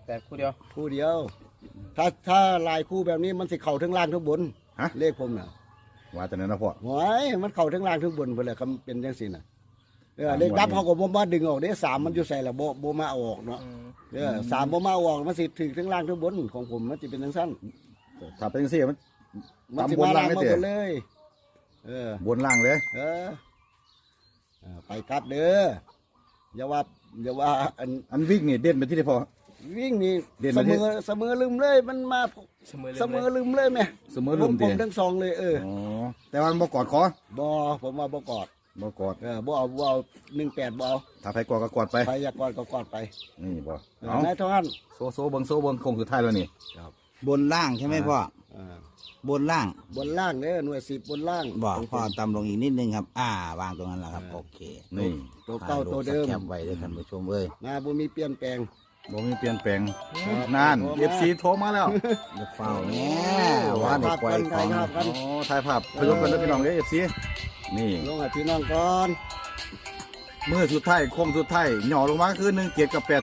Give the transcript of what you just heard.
แต่คู่เดียว คู่เดียว ถ้าลายคู่แบบนี้มันสิเข่าทั้งล่างทั้งบน ฮะ เลขผมน่ะ ว่าแต่นั้นนะพ่อ หวยมันเข่าทั้งล่างทั้งบนไปเลยคำเป็นจังสิน่ะครับ เลขดับเขาก็บ่มาดึงออกเด้สามมันอยู่ใส่ละบ่มาเอาออกเนาะสามบ่มาเอาออกมันสิถึงทั้งล่างทั้งบนของผมมันสิเป็นจังซั่น ถ้าเป็นจังซี่มัน มันสิ ตามบน มา ล่า ล่าง ง ได้ มา เด้ หมดเลย บนล่างเลย ไปกลับเด้ออย่าว่าอันวิ่งนี่เด่นไปที่ไหนพ่อ วิ่งนี่ เด่น เส ประ ม เทศ อเสมอลืมเลยมันมา เสมอ เสมอลืมเลยแม่ เสมอลืม ผ ติ มทั้งสองเลยอ๋อแต่ว่ามันบ่กอดคอ บ่ผมว่าบ่กอด บ่กอด บ่เอา18บ่เอา ถ้าไผกอดก็กอดไป ใครอยากกอดก็กอดไป นี่บ่เอา นายท่าน โซเบิ่งคงสุดท้ายแล้วนี่ บนล่างใช่ไหมพ่อ อ่า บนล่าง บนล่างเด้อหน่วย10บนล่าง บอก ของผม พ่อตำลงอีกนิดนึงครับ วางตรงนั้นแหละครับ โอเค นี่ ตัวเก่าตัวเดิม แคบไว้เลยท่านผู้ชมเอ้ย นะบ่มีเปลี่ยนแปลง บ่มีเปลี่ยนแปลง ครับ นั่น โทรมา FC โทรมาแล้ว อย่าเฝ้าแน่ว่าในปล่อยของ ครับ โอ้ถ่ายภาพไปลงกันแล้วพี่น้องเด้อ FC นี่ ลงให้พี่น้องก่อน มือสุดท้ายโค้งสุดท้ายหย่อลงมาคือ1 7กับ8